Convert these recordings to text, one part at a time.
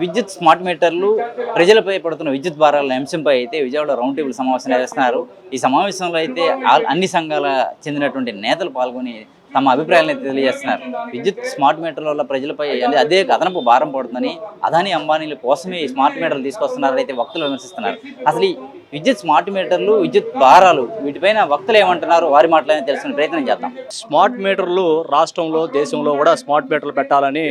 విద్యుత్ స్మార్ట్ మీటర్లు ప్రజలపై పడుతున్న విద్యుత్ భారాల అంశంపై అయితే విజయవాడ రౌండ్ టేబుల్ సమావేశం నిర్వహిస్తున్నారు. ఈ సమావేశంలో అయితే అన్ని సంఘాల చెందినటువంటి నేతలు పాల్గొని తమ అభిప్రాయాలను అయితే తెలియజేస్తున్నారు. విద్యుత్ స్మార్ట్ మీటర్ల వల్ల ప్రజలపై అదే అదనపు భారం పడుతుందని, అదానీ అంబానీల కోసమే ఈ స్మార్ట్ మీటర్లు తీసుకొస్తున్నారని అయితే వక్తలు విమర్శిస్తున్నారు. అసలు ఈ విద్యుత్ స్మార్ట్ మీటర్లు, విద్యుత్ భారాలు వీటిపైన వక్తలు ఏమంటున్నారు, వారి మాటలని తెలుసుకునే ప్రయత్నం చేద్దాం. స్మార్ట్ మీటర్లు రాష్ట్రంలో, దేశంలో కూడా స్మార్ట్ మీటర్లు పెట్టాలని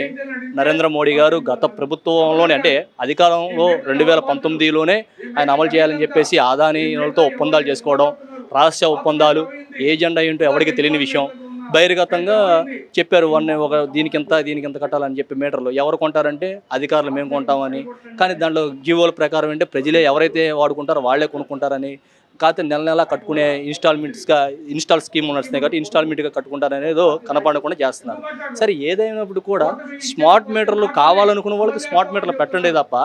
నరేంద్ర మోడీ గారు గత ప్రభుత్వంలోనే, అంటే అధికారంలో 2019లోనే ఆయన అమలు చేయాలని చెప్పేసి అదానీలతో ఒప్పందాలు చేసుకోవడం, రహస్య ఒప్పందాలు, ఏజెండా ఏంటో ఎవరికి తెలియని విషయం. బహిర్గతంగా చెప్పారు దీనికి ఎంత కట్టాలని చెప్పి మీటర్లు. ఎవరు కొంటారంటే అధికారులు మేము కొంటామని. కానీ దాంట్లో జీవోల ప్రకారం అంటే ప్రజలే ఎవరైతే వాడుకుంటారో వాళ్ళే కొనుక్కుంటారని. కాకపోతే నెల నెల కట్టుకునే ఇన్స్టాల్ స్కీమ్ నడుస్తున్నాయి కాబట్టి ఇన్స్టాల్మెంట్గా కట్టుకుంటారనేదో కనపడకుండా చేస్తున్నారు. సరే, ఏదైనప్పుడు కూడా స్మార్ట్ మీటర్లు కావాలనుకున్న వాళ్ళకి స్మార్ట్ మీటర్లు పెట్టండి తప్ప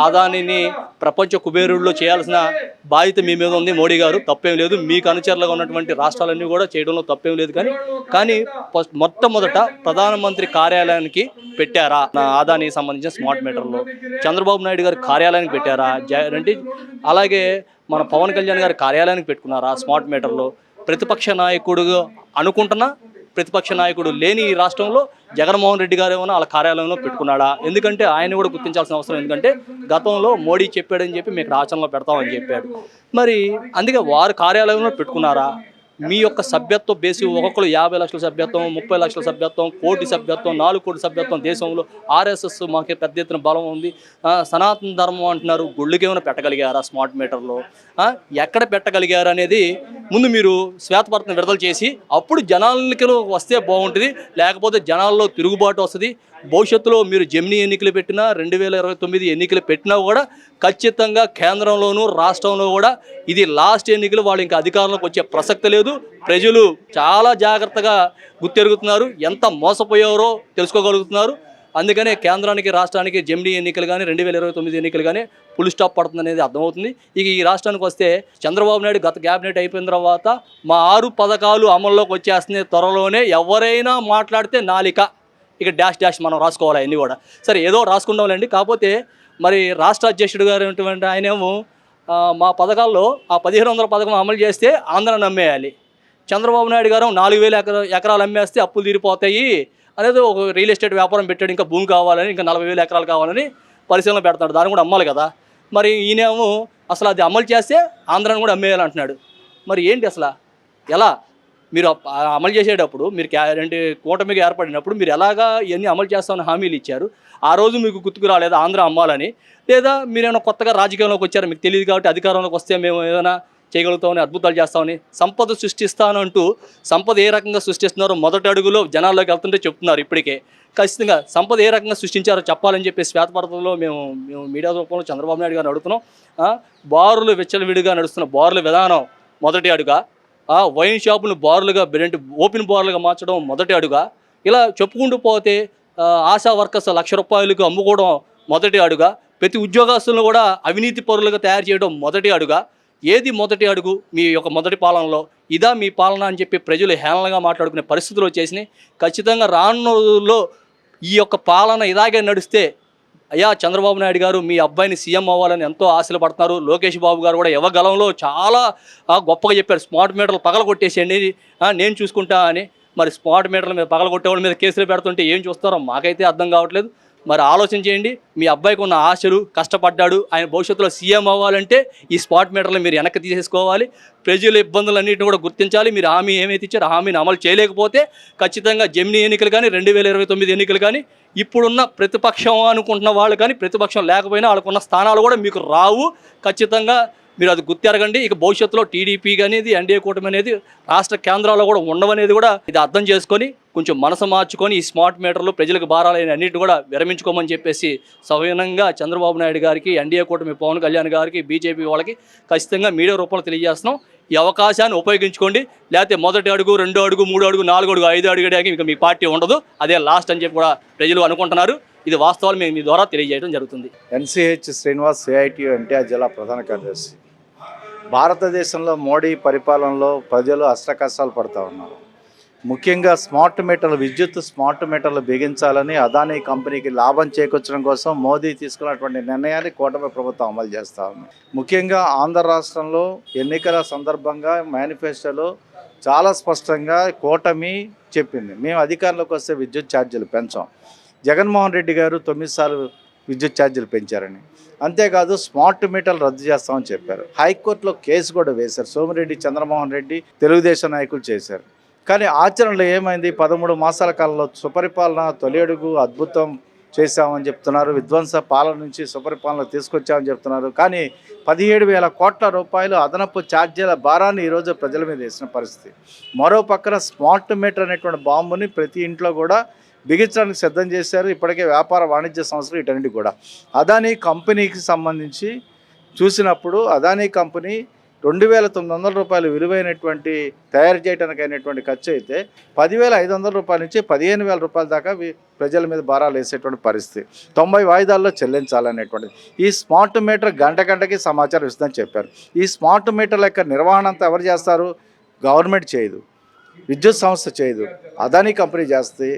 ఆదానిని ప్రపంచ కుబేరుల్లో చేయాల్సిన బాధ్యత మీ మీద ఉంది. మోడీ గారు తప్పేం లేదు, మీకు అనుచరులుగా ఉన్నటువంటి రాష్ట్రాలన్నీ కూడా చేయడంలో తప్పేం లేదు. కానీ మొట్టమొదట ప్రధానమంత్రి కార్యాలయానికి పెట్టారా ఆదానికి సంబంధించిన స్మార్ట్ మీటర్లు? చంద్రబాబు నాయుడు గారి కార్యాలయానికి పెట్టారా? అంటే అలాగే మన పవన్ కళ్యాణ్ గారి కార్యాలయానికి పెట్టుకున్నారా స్మార్ట్ మీటర్లు? ప్రతిపక్ష నాయకుడు అనుకుంటున్నా ప్రతిపక్ష నాయకుడు లేని ఈ రాష్ట్రంలో జగన్మోహన్ రెడ్డి గారు ఏమైనా వాళ్ళ కార్యాలయంలో పెట్టుకున్నాడా? ఎందుకంటే ఆయన కూడా గుర్తించాల్సిన అవసరం, ఎందుకంటే గతంలో మోడీ చెప్పాడని చెప్పి మీకు ఆచరణలో పెడతామని చెప్పాడు. మరి అందుకే వారు కార్యాలయంలో పెట్టుకున్నారా? మీ యొక్క సభ్యత్వం బేసి ఒక్కొక్కరు 50 లక్షల సభ్యత్వం, 30 లక్షల సభ్యత్వం, కోటి సభ్యత్వం, 4 కోటి సభ్యత్వం. దేశంలో ఆర్ఎస్ఎస్ మాకే పెద్ద ఎత్తున బలం ఉంది, సనాతన ధర్మం అంటున్నారు. గుళ్ళకి ఏమైనా పెట్టగలిగారా స్మార్ట్ మీటర్లో? ఎక్కడ పెట్టగలిగారు అనేది ముందు మీరు శ్వేతపత్రం విడుదల చేసి అప్పుడు జనాలకి వస్తే బాగుంటుంది. లేకపోతే జనాల్లో తిరుగుబాటు వస్తుంది. భవిష్యత్తులో మీరు జెమినీ ఎన్నికలు పెట్టినా, 2029 ఎన్నికలు పెట్టినా కూడా ఖచ్చితంగా కేంద్రంలోనూ రాష్ట్రంలో కూడా ఇది లాస్ట్ ఎన్నికలు. వాళ్ళు ఇంకా అధికారంలోకి వచ్చే ప్రసక్తి లేదు. ప్రజలు చాలా జాగ్రత్తగా గుర్తెరుగుతున్నారు, ఎంత మోసపోయారో తెలుసుకోగలుగుతున్నారు. అందుకనే కేంద్రానికి రాష్ట్రానికి జెమినీ ఎన్నికలు కానీ 2029 ఎన్నికలు కానీ ఫుల్ స్టాప్ పడుతుంది అనేది అర్థమవుతుంది. ఇక ఈ రాష్ట్రానికి వస్తే చంద్రబాబు నాయుడు గత క్యాబినెట్ అయిపోయిన తర్వాత మా 6 పథకాలు అమల్లోకి వచ్చేస్తున్నాయి త్వరలోనే, ఎవరైనా మాట్లాడితే నాలిక ఇక డాష్ మనం రాసుకోవాలి అన్నీ కూడా. సరే, ఏదో రాసుకుంటాంలేండి. కాకపోతే మరి రాష్ట్ర అధ్యక్షుడు గారు ఉన్నటువంటి ఆయనేమో మా పథకాల్లో ఆ 1500 పథకం అమలు చేస్తే ఆంధ్రాని అమ్మేయాలి, చంద్రబాబు నాయుడు గారు 4000 ఎకరాలు అమ్మేస్తే అప్పులు తీరిపోతాయి అనేది ఒక రియల్ ఎస్టేట్ వ్యాపారం పెట్టాడు. ఇంకా భూమి కావాలని, ఇంకా 40,000 ఎకరాలు కావాలని పరిశీలన పెడతాడు. దాన్ని కూడా అమ్మాలి కదా. మరి ఈయనేమో అసలు అది అమలు చేస్తే ఆంధ్రాని కూడా అమ్మేయాలంటున్నాడు. మరి ఏంటి అసలు? ఎలా మీరు అమలు చేసేటప్పుడు మీరు కూటమిగా ఏర్పడినప్పుడు మీరు ఎలాగా ఇవన్నీ అమలు చేస్తామని హామీలు ఇచ్చారు? ఆ రోజు మీకు గుర్తుకు రాలేదా ఆంధ్ర అమ్మాలని? లేదా మీరేమైనా కొత్తగా రాజకీయంలోకి వచ్చారు, మీకు తెలియదు కాబట్టి అధికారంలోకి వస్తే మేము ఏదైనా చేయగలుగుతామని, అద్భుతాలు చేస్తామని, సంపద సృష్టిస్తానంటూ సంపద ఏ రకంగా సృష్టిస్తున్నారో మొదటి అడుగులో జనాల్లోకి వెళ్తుంటే చెప్తున్నారు. ఇప్పటికే ఖచ్చితంగా సంపద ఏ రకంగా సృష్టించారో చెప్పాలని చెప్పి శ్వేతపత్రంలో మేము మీడియా రూపంలో చంద్రబాబు నాయుడు గారిని అడుగుతున్నాం. బారులు విచ్చలవిడిగా నడుస్తున్న బారుల విధానం మొదటి అడుగా, వైన్ షాపులు బారులుగా ఓపెన్ బారులుగా మార్చడం మొదటి అడుగా, ఇలా చెప్పుకుంటూ పోతే ఆశా వర్కర్స్ 1,00,000 రూపాయలకు అమ్ముకోవడం మొదటి అడుగా, ప్రతి ఉద్యోగస్తులను కూడా అవినీతి పరులుగా తయారు చేయడం మొదటి అడుగా. ఏది మొదటి అడుగు మీ యొక్క మొదటి పాలనలో? ఇదా మీ పాలన అని చెప్పి ప్రజలు హేళనగా మాట్లాడుకునే పరిస్థితులు వచ్చేసినాయి. ఖచ్చితంగా రానున్న రోజుల్లో ఈ యొక్క పాలన ఇలాగే నడిస్తే, అయ్యా చంద్రబాబు నాయుడు గారు మీ అబ్బాయిని సీఎం అవ్వాలని ఎంతో ఆశలు పడుతున్నారు. లోకేష్ బాబు గారు కూడా యువగలంలో చాలా గొప్పగా చెప్పారు, స్మార్ట్ మీటర్లు పగలగొట్టేసేయండి నేను చూసుకుంటా అని. మరి స్మార్ట్ మీటర్ల మీద పగలగొట్టే వాళ్ళ మీద కేసులు పెడుతుంటే ఏం చూస్తారో మాకైతే అర్థం కావట్లేదు. మరి ఆలోచన చేయండి. మీ అబ్బాయికి ఉన్న ఆశలు, కష్టపడ్డాడు, ఆయన భవిష్యత్తులో సీఎం అవ్వాలంటే ఈ స్మార్ట్ మీటర్లు మీరు వెనక్కి తీసేసుకోవాలి. ప్రజల ఇబ్బందులన్నింటినీ కూడా గుర్తించాలి. మీరు హామీ ఏమైతే ఇచ్చారో హామీని అమలు చేయలేకపోతే ఖచ్చితంగా జెమినీ ఎన్నికలు కానీ 2029 ఎన్నికలు కానీ ఇప్పుడున్న ప్రతిపక్షం అనుకుంటున్న వాళ్ళు కానీ ప్రతిపక్షం లేకపోయినా వాళ్ళకున్న స్థానాలు కూడా మీకు రావు. ఖచ్చితంగా మీరు అది గుర్తెరగండి. ఇక భవిష్యత్తులో టీడీపీ అనేది, ఎన్డీఏ కూటమి అనేది రాష్ట్ర కేంద్రాల్లో కూడా ఉండవనేది కూడా ఇది అర్థం చేసుకొని కొంచెం మనసు మార్చుకొని ఈ స్మార్ట్ మీటర్లు ప్రజలకు భారాలైన అన్నిటి కూడా విరమించుకోమని చెప్పేసి సవినంగా చంద్రబాబు నాయుడు గారికి, ఎన్డీఏ కూటమి పవన్ కళ్యాణ్ గారికి, బీజేపీ వాళ్ళకి ఖచ్చితంగా మీడియా రూపంలో తెలియజేస్తున్నాం. ఈ అవకాశాన్ని ఉపయోగించుకోండి. లేకపోతే మొదటి అడుగు, 2 అడుగు, 3 అడుగు, 4 అడుగు, 5 అడుగు ఇంకా మీ పార్టీ ఉండదు, అదే లాస్ట్ అని చెప్పి కూడా ప్రజలు అనుకుంటున్నారు. ఇది వాస్తవాలు మేము మీ ద్వారా తెలియజేయడం జరుగుతుంది. ఎన్సీహెచ్ శ్రీనివాస్, సిఐటి ఎన్టీఆర్ జిల్లా ప్రధాన కార్యదర్శి. భారతదేశంలో మోడీ పరిపాలనలో ప్రజలు అష్టకష్టాలు పడుతూ ఉన్నారు. ముఖ్యంగా స్మార్ట్ మీటర్లు, విద్యుత్ స్మార్ట్ మీటర్లు బిగించాలని అదానీ కంపెనీకి లాభం చేకూర్చడం కోసం మోదీ తీసుకున్నటువంటి నిర్ణయాన్ని కూటమి ప్రభుత్వం అమలు చేస్తూ ఉంది. ముఖ్యంగా ఆంధ్ర రాష్ట్రంలో ఎన్నికల సందర్భంగా మేనిఫెస్టోలో చాలా స్పష్టంగా కూటమి చెప్పింది, మేము అధికారంలోకి వస్తే విద్యుత్ ఛార్జీలు పెంచాం. జగన్మోహన్ రెడ్డి గారు 9 సార్లు విద్యుత్ ఛార్జీలు పెంచారని, అంతేకాదు స్మార్ట్ మీటర్లు రద్దు చేస్తామని చెప్పారు. హైకోర్టులో కేసు కూడా వేశారు. సోమిరెడ్డి చంద్రమోహన్ రెడ్డి తెలుగుదేశం నాయకులు చేశారు. కానీ ఆచరణలో ఏమైంది? 13 మాసాల కాలంలో సుపరిపాలన తొలి అడుగు అద్భుతం చేశామని చెప్తున్నారు, విధ్వంస పాలన నుంచి సుపరిపాలన తీసుకొచ్చామని చెప్తున్నారు. కానీ 17,000 కోట్ల రూపాయలు అదనపు ఛార్జీల భారాన్ని ఈరోజు ప్రజల మీద వేసిన పరిస్థితి. మరో పక్కన స్మార్ట్ మీటర్ అనేటువంటి బాంబుని ప్రతి ఇంట్లో కూడా బిగించడానికి సిద్ధం చేశారు. ఇప్పటికే వ్యాపార వాణిజ్య సంస్థలు వీటన్నిటి కూడా. అదానీ కంపెనీకి సంబంధించి చూసినప్పుడు అదానీ కంపెనీ 2,900 రూపాయలు విలువైనటువంటి తయారు చేయడానికి అయినటువంటి ఖర్చు అయితే 10,500 రూపాయల నుంచి 15,000 రూపాయల దాకా ప్రజల మీద భారాలు వేసేటువంటి పరిస్థితి. 90 వాయిదాల్లో చెల్లించాలనేటువంటిది. ఈ స్మార్ట్ మీటర్ గంటకి సమాచారం ఇస్తుందని చెప్పారు. ఈ స్మార్ట్ మీటర్ల యొక్క నిర్వహణ అంతా ఎవరు చేస్తారు? గవర్నమెంట్ చేయదు, విద్యుత్ సంస్థ చేయదు, అదానీ కంపెనీ చేస్తే.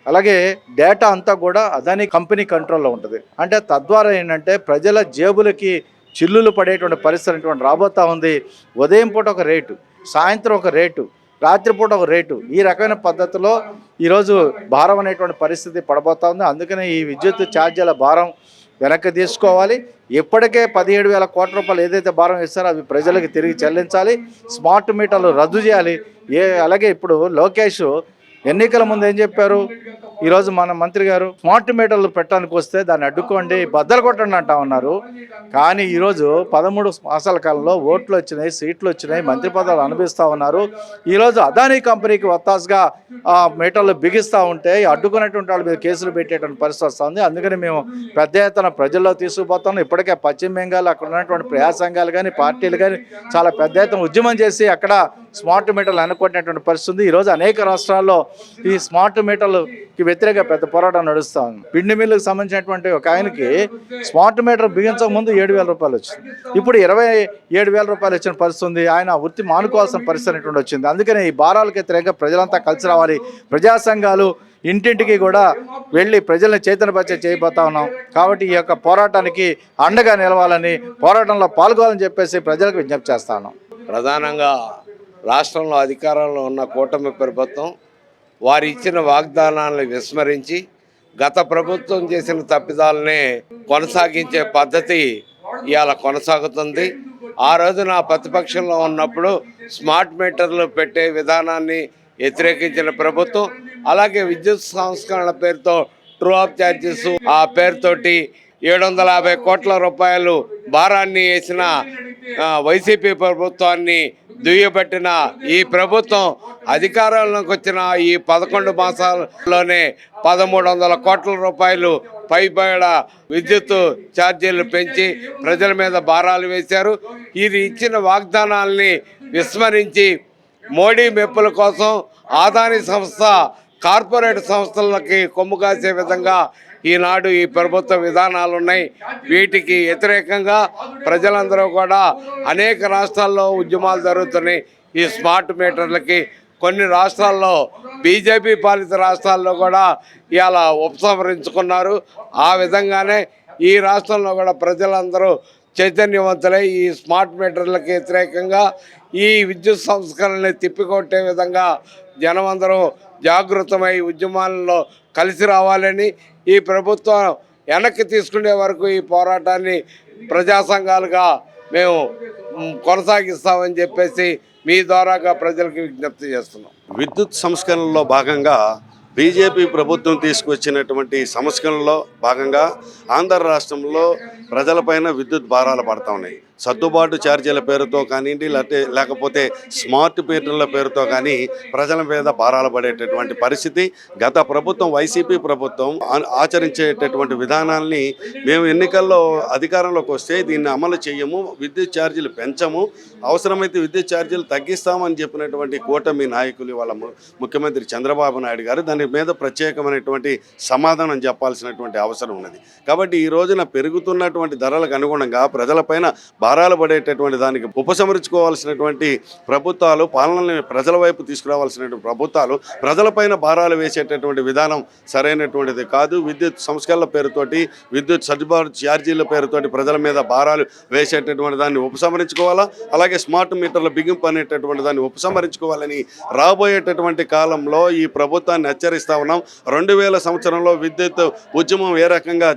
అలాగే డేటా అంతా కూడా అదానీ కంపెనీ కంట్రోల్లో ఉంటుంది. అంటే తద్వారా ఏంటంటే ప్రజల జేబులకి చిల్లులు పడేటువంటి పరిస్థితి రాబోతూ ఉంది. ఉదయం పూట ఒక రేటు, సాయంత్రం ఒక రేటు, రాత్రిపూట ఒక రేటు, ఈ రకమైన పద్ధతిలో ఈరోజు భారం అనేటువంటి పరిస్థితి పడబోతూ ఉంది. అందుకనే ఈ విద్యుత్ ఛార్జీల భారం వెనక్కి తీసుకోవాలి. ఇప్పటికే 17,000 కోట్ల రూపాయలు ఏదైతే భారం ఇస్తారో అవి ప్రజలకు తిరిగి చెల్లించాలి. స్మార్ట్ మీటర్లు రద్దు చేయాలి. అలాగే ఇప్పుడు లోకేష్ ఎన్నికల ముందు ఏం చెప్పారు? ఈరోజు మన మంత్రి గారు స్మార్ట్ మీటర్లు పెట్టడానికి వస్తే దాన్ని అడ్డుకోండి, బద్దలు కొట్టండి అంటా ఉన్నారు. కానీ ఈరోజు 13 మాసాల కాలంలో ఓట్లు వచ్చినాయి, సీట్లు వచ్చినాయి, మంత్రి పదవులు అనుభవిస్తూ ఉన్నారు. ఈరోజు అదానీ కంపెనీకి వత్తాసుగా మీటర్లు బిగిస్తూ ఉంటే అడ్డుకున్నటువంటి వాళ్ళ మీద కేసులు పెట్టేటువంటి పరిస్థితి వస్తుంది. అందుకని మేము పెద్ద ఎత్తున ప్రజల్లో తీసుకుపోతాం. ఇప్పటికే పశ్చిమ బెంగాల్ అక్కడ ఉన్నటువంటి ప్రజా సంఘాలు కానీ పార్టీలు కానీ చాలా పెద్ద ఎత్తున ఉద్యమం చేసి అక్కడ స్మార్ట్ మీటర్లు అనుకునేటువంటి పరిస్థితి ఉంది. ఈరోజు అనేక రాష్ట్రాల్లో ఈ స్మార్ట్ మీటర్లకి వ్యతిరేక పెద్ద పోరాటం నడుస్తూ ఉంది. పిండి మిల్లుకు సంబంధించినటువంటి ఒక ఆయనకి స్మార్ట్ మీటర్ బిగించక ముందు 7,000 రూపాయలు వచ్చింది, ఇప్పుడు 27,000 రూపాయలు వచ్చిన పరిస్థితి ఉంది. ఆయన వృత్తి మానుకోవాల్సిన పరిస్థితి అనేటువంటి వచ్చింది. అందుకనే ఈ భారాలకు వ్యతిరేకంగా ప్రజలంతా కలిసి రావాలి. ప్రజా సంఘాలు ఇంటింటికి కూడా వెళ్ళి ప్రజల్ని చైతన్యపరిచే చేయబోతా ఉన్నాం. కాబట్టి ఈ యొక్క పోరాటానికి అండగా నిలవాలని, పోరాటంలో పాల్గొనాలని చెప్పేసి ప్రజలకు విజ్ఞప్తి చేస్తా ఉన్నాం. ప్రధానంగా రాష్ట్రంలో అధికారంలో ఉన్న కూటమి ప్రభుత్వం వారు ఇచ్చిన వాగ్దానాలను విస్మరించి గత ప్రభుత్వం చేసిన తప్పిదాలనే కొనసాగించే పద్ధతి ఇవాళ కొనసాగుతుంది. ఆ రోజున ప్రతిపక్షంలో ఉన్నప్పుడు స్మార్ట్ మీటర్లు పెట్టే విధానాన్ని వ్యతిరేకించిన ప్రభుత్వం, అలాగే విద్యుత్ సంస్కరణల పేరుతో ట్రూ ఆఫ్ ఛార్జెస్ ఆ పేరుతోటి 750 కోట్ల రూపాయలు భారాన్ని వేసిన వైసీపీ ప్రభుత్వాన్ని దుయ్యబట్టిన ఈ ప్రభుత్వం అధికారంలోకి వచ్చిన ఈ 11 మాసాల్లోనే 1,300 కోట్ల రూపాయలు పైబడ విద్యుత్ ఛార్జీలు పెంచి ప్రజల మీద భారాలు వేశారు. ఇది ఇచ్చిన వాగ్దానాల్ని విస్మరించి మోడీ మెప్పుల కోసం అదానీ సంస్థ కార్పొరేట్ సంస్థలకి కొమ్ము కాసే విధంగా ఈనాడు ఈ ప్రభుత్వ విధానాలు ఉన్నాయి. వీటికి వ్యతిరేకంగా ప్రజలందరూ కూడా అనేక రాష్ట్రాల్లో ఉద్యమాలు జరుగుతున్నాయి. ఈ స్మార్ట్ మీటర్లకి కొన్ని రాష్ట్రాల్లో బీజేపీ పాలిత రాష్ట్రాల్లో కూడా ఇవాళ ఉపసంహరించుకున్నారు. ఆ విధంగానే ఈ రాష్ట్రంలో కూడా ప్రజలందరూ చైతన్యవంతులై ఈ స్మార్ట్ మీటర్లకు వ్యతిరేకంగా ఈ విద్యుత్ సంస్కరణని తిప్పికొట్టే విధంగా జనమందరూ జాగృతమై ఉద్యమాలలో కలిసి రావాలని, ఈ ప్రభుత్వం వెనక్కి తీసుకునే వరకు ఈ పోరాటాన్ని ప్రజా సంఘాలుగా మేము కొనసాగిస్తామని చెప్పేసి మీ ద్వారాగా ప్రజలకు విజ్ఞప్తి చేస్తున్నాం. విద్యుత్ సంస్కరణలో భాగంగా బీజేపీ ప్రభుత్వం తీసుకొచ్చినటువంటి సంస్కరణలో భాగంగా ఆంధ్ర రాష్ట్రంలో ప్రజలపైన విద్యుత్ భారాలు పడతా ఉన్నాయి. సర్దుబాటు ఛార్జీల పేరుతో కానివ్వండి, లేకపోతే స్మార్ట్ మీటర్ల పేరుతో కానీ ప్రజల మీద భారాలు పడేటటువంటి పరిస్థితి గత ప్రభుత్వం వైసీపీ ప్రభుత్వం ఆచరించేటటువంటి విధానాల్ని మేము ఎన్నికల్లో అధికారంలోకి వస్తే దీన్ని అమలు చేయము, విద్యుత్ ఛార్జీలు పెంచము, అవసరమైతే విద్యుత్ ఛార్జీలు తగ్గిస్తామని చెప్పినటువంటి కూటమి నాయకులు వాళ్ళ ముఖ్యమంత్రి చంద్రబాబు నాయుడు గారు దాని మీద ప్రత్యేకమైనటువంటి సమాధానం చెప్పాల్సినటువంటి అవసరం ఉన్నది. కాబట్టి ఈ రోజున పెరుగుతున్నటువంటి ధరలకు అనుగుణంగా ప్రజలపైన భారాలు పడేటటువంటి దానికి ఉపసంహరించుకోవాల్సినటువంటి ప్రభుత్వాలు, పాలనని ప్రజల వైపు తీసుకురావాల్సినటువంటి ప్రభుత్వాలు ప్రజలపైన భారాలు వేసేటటువంటి విధానం సరైనటువంటిది కాదు. విద్యుత్ సంస్కరణల పేరుతోటి, విద్యుత్ సర్దుబాటు ఛార్జీల పేరుతోటి ప్రజల మీద భారాలు వేసేటటువంటి దాన్ని ఉపసంహరించుకోవాలా. అలాగే స్మార్ట్ మీటర్ల బిగింపు అనేటటువంటి దాన్ని ఉపసంహరించుకోవాలని రాబోయేటటువంటి కాలంలో ఈ ప్రభుత్వాన్ని హెచ్చరిస్తా ఉన్నాం. 2000 సంవత్సరంలో విద్యుత్ ఉద్యమం ఏ రకంగా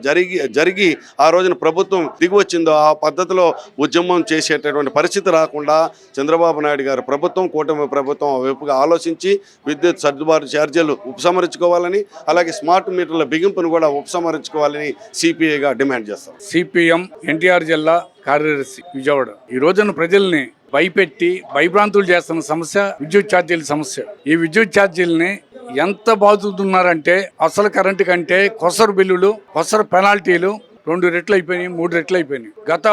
జరిగి ఆ రోజున ప్రభుత్వం దిగి వచ్చిందో ఆ పద్ధతిలో ఉద్యమం చేసేటటువంటి పరిస్థితి రాకుండా చంద్రబాబు నాయుడు గారు ప్రభుత్వం, కూటమి ప్రభుత్వం వైపుగా ఆలోచించి విద్యుత్ సర్దుబాటు ఛార్జీలు ఉపసంహరించుకోవాలని, అలాగే స్మార్ట్ మీటర్ల బిగింపును కూడా ఉపసంహరించుకోవాలని సిపిఐగా డిమాండ్ చేస్తాం. సిపిఎం ఎన్టీఆర్ జిల్లా కార్యదర్శి విజయవాడ. ఈ రోజున ప్రజల్ని భయపెట్టి భయభ్రాంతులు చేస్తున్న సమస్య విద్యుత్ ఛార్జీల సమస్య. ఈ విద్యుత్ ఛార్జీలని ఎంత బాధుతున్నారంటే అసలు కరెంటు కంటే కొసరు బిల్లులు, కొసరు పెనాల్టీలు 2 రెట్లు అయిపోయినాయి, 3 రెట్లు అయిపోయినాయి. గత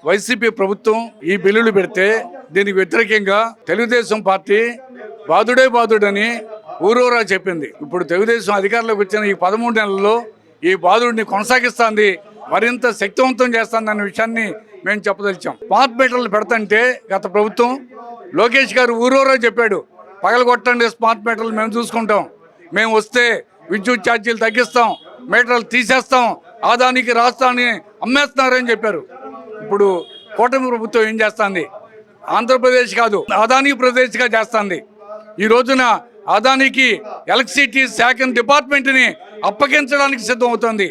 వైసీపీ ప్రభుత్వం ఈ బిల్లులు పెడితే దీనికి వ్యతిరేకంగా తెలుగుదేశం పార్టీ బాధుడని ఊరూరా చెప్పింది. ఇప్పుడు తెలుగుదేశం అధికారంలోకి వచ్చిన ఈ 13 నెలల్లో ఈ బాధుడిని కొనసాగిస్తుంది, మరింత శక్తివంతం చేస్తుంది అనే విషయాన్ని మేము చెప్పదలిచాం. స్మార్ట్ మీటర్లు పెడతంటే గత ప్రభుత్వం లోకేష్ గారు ఊరూరా చెప్పాడు, పగలగొట్టండి స్మార్ట్ మీటర్లు మేము చూసుకుంటాం, మేము వస్తే విద్యుత్ ఛార్జీలు తగ్గిస్తాం, మీటర్లు తీసేస్తాం, ఆదానికి రాష్ట్రాన్ని అమ్మేస్తున్నారని చెప్పారు. ఇప్పుడు కూటమి ప్రభుత్వం ఏం చేస్తుంది? ఆంధ్రప్రదేశ్ కాదు, అదానీ ప్రదేశ్గా చేస్తుంది. ఈ రోజున అదానికి ఎలక్ట్రిసిటీ శాఖ డిపార్ట్మెంట్ని అప్పగించడానికి సిద్ధం అవుతుంది.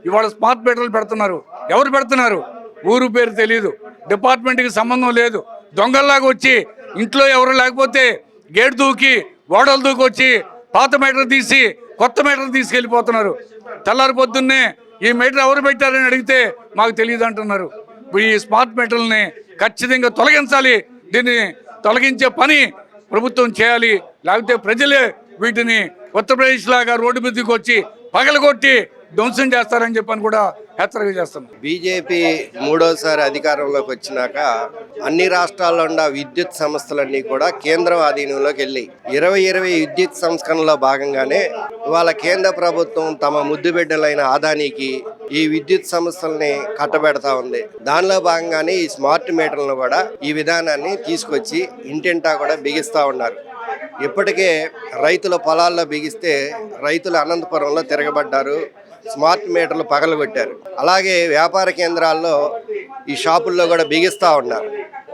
ఇవాళ స్మార్ట్ మీటర్లు పెడుతున్నారు. ఎవరు పెడుతున్నారు? ఊరు పేరు తెలియదు, డిపార్ట్మెంట్కి సంబంధం లేదు, దొంగల్లాగా వచ్చి ఇంట్లో ఎవరు లేకపోతే గేట్ దూకి గోడలు దూకి వచ్చి పాత మీటర్ తీసి కొత్త మీటర్ తీసుకెళ్ళిపోతున్నారు. తెల్లారి పొద్దున్నే ఈ మీటర్ ఎవరు పెట్టారని అడిగితే మాకు తెలియదు అంటున్నారు. ఇప్పుడు ఈ స్మార్ట్ మీటర్లని ఖచ్చితంగా తొలగించాలి. దీన్ని తొలగించే పని ప్రభుత్వం చేయాలి. లేకపోతే ప్రజలే వీటిని ఉత్తరప్రదేశ్ లాగా రోడ్డు మీదకి వచ్చి పగలగొట్టి ధ్వంసం చేస్తారని చెప్పని కూడా హెచ్చరిక చేస్తున్నాం. బీజేపీ 3వసారి అధికారంలోకి వచ్చినాక అన్ని రాష్ట్రాల్లో ఉన్న విద్యుత్ సంస్థలన్నీ కూడా కేంద్రం ఆధీనంలోకి వెళ్ళి 2020 విద్యుత్ సంస్కరణలో భాగంగానే ఇవాళ కేంద్ర ప్రభుత్వం తమ ముద్దు బిడ్డలైన ఆదానికి ఈ విద్యుత్ సంస్థల్ని కట్టబెడతా ఉంది. దానిలో భాగంగానే ఈ స్మార్ట్ మీటర్లను కూడా ఈ విధానాన్ని తీసుకొచ్చి ఇంటింటా కూడా బిగిస్తూ ఉన్నారు. ఇప్పటికే రైతుల పొలాల్లో బిగిస్తే రైతులు అనంతపురంలో తిరగబడ్డారు, స్మార్ట్ మీటర్లు పగలగొట్టారు. అలాగే వ్యాపార కేంద్రాల్లో ఈ షాపుల్లో కూడా బిగిస్తూ ఉన్నారు.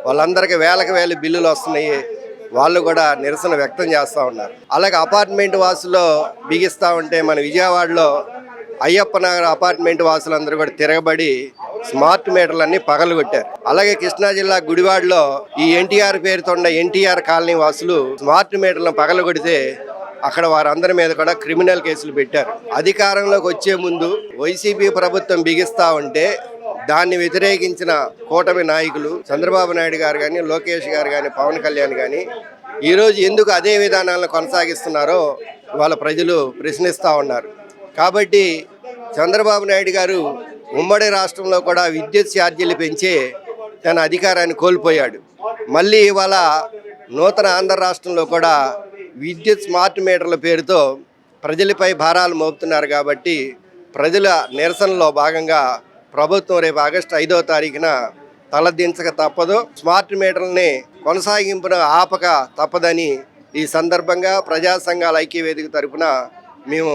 వాళ్ళందరికీ వేలకు వేల బిల్లులు వస్తున్నాయి, వాళ్ళు కూడా నిరసన వ్యక్తం చేస్తూ ఉన్నారు. అలాగే అపార్ట్మెంట్ వాసుల్లో బిగిస్తూ ఉంటే మన విజయవాడలో అయ్యప్ప నగర్ అపార్ట్మెంట్ వాసులందరూ కూడా తిరగబడి స్మార్ట్ మీటర్లన్నీ పగలగొట్టారు. అలాగే కృష్ణా జిల్లా గుడివాడలో ఈ ఎన్టీఆర్ పేరుతో ఉన్న ఎన్టీఆర్ కాలనీ వాసులు స్మార్ట్ మీటర్లను పగలగొడితే అక్కడ వారందరి మీద కూడా క్రిమినల్ కేసులు పెట్టారు. అధికారంలోకి వచ్చే ముందు వైసీపీ ప్రభుత్వం బిగిస్తా ఉంటే దాన్ని వ్యతిరేకించిన కూటమి నాయకులు చంద్రబాబు నాయుడు గారు కానీ, లోకేష్ గారు కానీ, పవన్ కళ్యాణ్ కానీ ఈరోజు ఎందుకు అదే విధానాలను కొనసాగిస్తున్నారో వాళ్ళ ప్రజలు ప్రశ్నిస్తూ ఉన్నారు. కాబట్టి చంద్రబాబు నాయుడు గారు ఉమ్మడి రాష్ట్రంలో కూడా విద్యుత్ ఛార్జీలు పెంచే తన అధికారాన్ని కోల్పోయాడు. మళ్ళీ ఇవాళ నూతన ఆంధ్ర రాష్ట్రంలో కూడా విద్యుత్ స్మార్ట్ మీటర్ల పేరుతో ప్రజలపై భారాలు మోపుతున్నారు. కాబట్టి ప్రజల నిరసనలో భాగంగా ప్రభుత్వం రేపు ఆగస్టు 5వ తారీఖున తలదించక తప్పదు, స్మార్ట్ మీటర్లని కొనసాగింపును ఆపక తప్పదని ఈ సందర్భంగా ప్రజా సంఘాల ఐక్యవేదిక తరపున మేము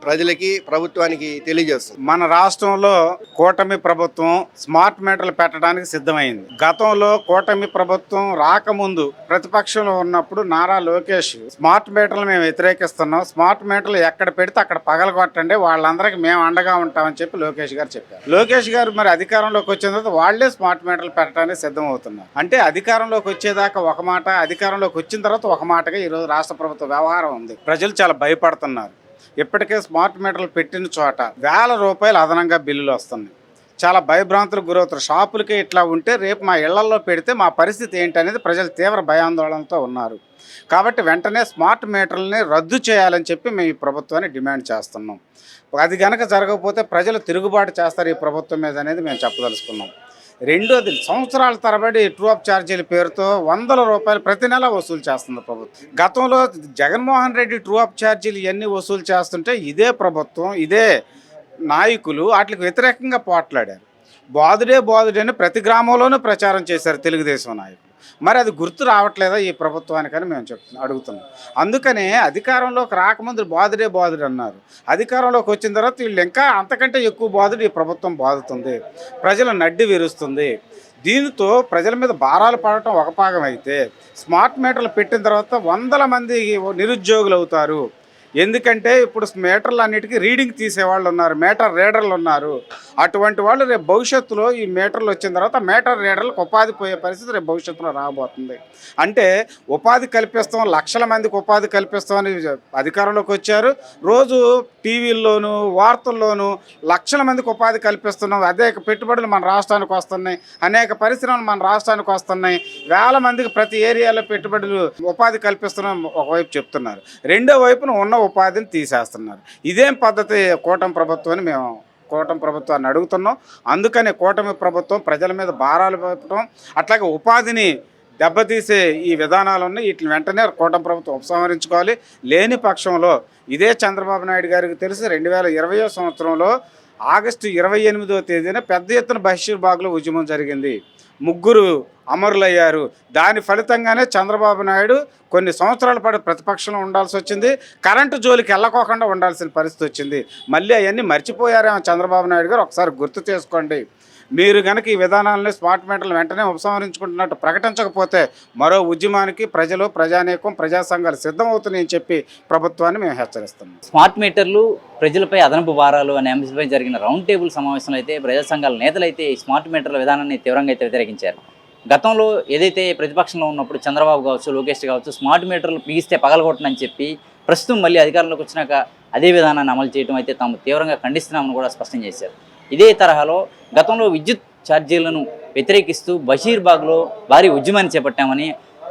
ప్రజలకి, ప్రభుత్వానికి తెలియజేస్తున్నాం. మన రాష్ట్రంలో కూటమి ప్రభుత్వం స్మార్ట్ మీటర్లు పెట్టడానికి సిద్ధమైంది. గతంలో కూటమి ప్రభుత్వం రాకముందు ప్రతిపక్షంలో ఉన్నప్పుడు నారా లోకేష్ స్మార్ట్ మీటర్లు మేము వ్యతిరేకిస్తున్నాం, స్మార్ట్ మీటర్లు ఎక్కడ పెడితే అక్కడ పగలగొట్టండి, వాళ్ళందరికీ మేము అండగా ఉంటామని చెప్పి లోకేష్ గారు చెప్పారు. లోకేష్ గారు మరి అధికారంలోకి వచ్చిన తర్వాత వాళ్లే స్మార్ట్ మీటర్లు పెట్టడానికి సిద్ధం అవుతున్నారు. అంటే అధికారంలోకి వచ్చేదాకా ఒక మాట, అధికారంలోకి వచ్చిన తర్వాత ఒక మాటగా ఈరోజు రాష్ట్ర ప్రభుత్వ వ్యవహారం ఉంది. ప్రజలు చాలా భయపడుతున్నారు. ఇప్పటికే స్మార్ట్ మీటర్లు పెట్టిన చోట వేల రూపాయలు అదనంగా బిల్లులు వస్తున్నాయి. చాలా భయభ్రాంతులకు గురవుతారు. షాపులకి ఇట్లా ఉంటే రేపు మా ఇళ్లలో పెడితే మా పరిస్థితి ఏంటనేది ప్రజలు తీవ్ర భయాందోళనతో ఉన్నారు. కాబట్టి వెంటనే స్మార్ట్ మీటర్లని రద్దు చేయాలని చెప్పి మేము ఈ ప్రభుత్వాన్ని డిమాండ్ చేస్తున్నాం. అది కనుక జరగకపోతే ప్రజలు తిరుగుబాటు చేస్తారు ఈ ప్రభుత్వం మీద అనేది మేము చెప్పదలుచుకున్నాం. రెండోది, సంవత్సరాల తరబడి ట్రూ అప్ ఛార్జీల పేరుతో వందల రూపాయలు ప్రతి నెల వసూలు చేస్తుంది ప్రభుత్వం. గతంలో జగన్మోహన్ రెడ్డి ట్రూ అప్ ఛార్జీలు ఇవన్నీ వసూలు చేస్తుంటే ఇదే ప్రభుత్వం, ఇదే నాయకులు వాటికి వ్యతిరేకంగా పోట్లాడారు. బాధుడే అని ప్రతి గ్రామంలోనూ ప్రచారం చేశారు తెలుగుదేశం నాయకులు. మరి అది గుర్తు రావట్లేదా ఈ ప్రభుత్వానికని మేము అడుగుతున్నాం. అందుకనే అధికారంలోకి రాకముందు బాధుడే అన్నారు. అధికారంలోకి వచ్చిన తర్వాత వీళ్ళు ఇంకా అంతకంటే ఎక్కువ బాధుడు ఈ ప్రభుత్వం బాదుతుంది, ప్రజల నడ్డి విరుస్తుంది. దీంతో ప్రజల మీద భారాలు పడటం ఒక భాగం అయితే, స్మార్ట్ మీటర్లు పెట్టిన తర్వాత 100 మంది నిరుద్యోగులు అవుతారు. ఎందుకంటే ఇప్పుడు మీటర్లు అన్నిటికీ రీడింగ్ తీసేవాళ్ళు ఉన్నారు, మీటర్ రీడర్లు ఉన్నారు. అటువంటి వాళ్ళు రేపు భవిష్యత్తులో ఈ మీటర్లు వచ్చిన తర్వాత మీటర్ రీడర్లకు ఉపాధి పోయే పరిస్థితి రేపు భవిష్యత్తులో రాబోతుంది. అంటే ఉపాధి కల్పిస్తాం, లక్షల మందికి ఉపాధి కల్పిస్తామని అధికారంలోకి వచ్చారు. రోజు టీవీల్లోనూ వార్తల్లోనూ లక్షల మందికి ఉపాధి కల్పిస్తున్నాం, అనేక పెట్టుబడులు మన రాష్ట్రానికి వస్తున్నాయి, అనేక పరిశ్రమలు మన రాష్ట్రానికి వస్తున్నాయి, వేల మందికి ప్రతి ఏరియాలో పెట్టుబడులు ఉపాధి కల్పిస్తున్నాం ఒకవైపు చెప్తున్నారు. రెండో వైపున ఉన్న ఉపాధిని తీసేస్తున్నారు. ఇదేం పద్ధతి కూటమి ప్రభుత్వం అని మేము కూటమి ప్రభుత్వాన్ని అడుగుతున్నాం. అందుకనే కూటమి ప్రభుత్వం ప్రజల మీద భారాలు పెట్టడం, అట్లాగే ఉపాధిని దెబ్బతీసే ఈ విధానాలన్నీ వీటిని వెంటనే కూటమి ప్రభుత్వం ఉపసంహరించుకోవాలి. లేని పక్షంలో ఇదే చంద్రబాబు నాయుడు గారికి తెలిసి 2020 సంవత్సరంలో ఆగస్టు 28వ తేదీన పెద్ద ఎత్తున బషీర్బాగ్లో ఉద్యమం జరిగింది. 3 అమరులయ్యారు. దాని ఫలితంగానే చంద్రబాబు నాయుడు కొన్ని సంవత్సరాల పాటు ప్రతిపక్షంలో ఉండాల్సి వచ్చింది, కరెంటు జోలికి వెళ్ళకోకుండా ఉండాల్సిన పరిస్థితి వచ్చింది. మళ్ళీ అవన్నీ మర్చిపోయారేమో చంద్రబాబు నాయుడు గారు, ఒకసారి గుర్తు చేసుకోండి. మీరు కనుక ఈ విధానాలని స్మార్ట్ మీటర్లు వెంటనే ఉపసంహరించుకుంటున్నట్టు ప్రకటించకపోతే మరో ఉద్యమానికి ప్రజలు, ప్రజానీకం, ప్రజా సంఘాలు సిద్ధమవుతున్నాయని చెప్పి ప్రభుత్వాన్ని మేము హెచ్చరిస్తున్నాం. స్మార్ట్ మీటర్లు ప్రజలపై అదనపు భారాలు అనే అంశంపై జరిగిన రౌండ్ టేబుల్ సమావేశంలో అయితే ప్రజా సంఘాల నేతలు అయితే ఈ స్మార్ట్ మీటర్ల విధానాన్ని తీవ్రంగా అయితే వ్యతిరేకించారు. గతంలో ఏదైతే ప్రతిపక్షంలో ఉన్నప్పుడు చంద్రబాబు కావచ్చు, లోకేష్ కావచ్చు స్మార్ట్ మీటర్లు బిగిస్తే పగలగొట్టనని చెప్పి ప్రస్తుతం మళ్ళీ అధికారంలోకి వచ్చినాక అదే విధానాన్ని అమలు చేయడం అయితే తాము తీవ్రంగా ఖండిస్తున్నామని కూడా స్పష్టం చేశారు. ఇదే తరహాలో గతంలో విద్యుత్ ఛార్జీలను వ్యతిరేకిస్తూ బషీర్బాగ్లో భారీ ఉద్యమాన్ని చేపట్టామని,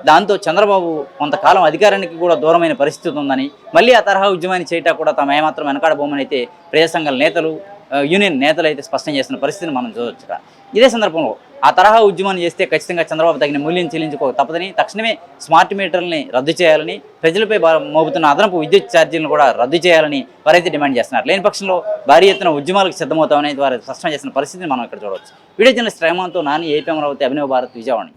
దాంతో చంద్రబాబు కొంతకాలం అధికారానికి కూడా దూరమైన పరిస్థితి ఉందని, మళ్ళీ ఆ తరహా ఉద్యమాన్ని చేయటం కూడా తాము ఏమాత్రం వెనకాడబోమని అయితే ప్రజా సంఘాల నేతలు, యూనియన్ నేతలు అయితే స్పష్టం చేస్తున్న పరిస్థితిని మనం చూడవచ్చు. ఇదే సందర్భంలో ఆ తరహా ఉద్యమాన్ని చేస్తే ఖచ్చితంగా చంద్రబాబు తగిన మూల్యం చెల్లించుకోక తప్పదని, తక్షణమే స్మార్ట్ మీటర్లని రద్దు చేయాలని, ప్రజలపై మోపుతున్న అదనపు విద్యుత్ ఛార్జీలను కూడా రద్దు చేయాలని వారైతే డిమాండ్ చేస్తున్నారు. లేని పక్షంలో భారీ ఎత్తున ఉద్యమాలకు సిద్ధమవుతామని వారు స్పష్టం చేసిన పరిస్థితిని మనం ఇక్కడ చూడవచ్చు. వీడియో జర్నలిస్ట్ రేమాన్తో నాని, ఏపీ అమరావతి, అభినవ్ భారత్, విజయవాడ.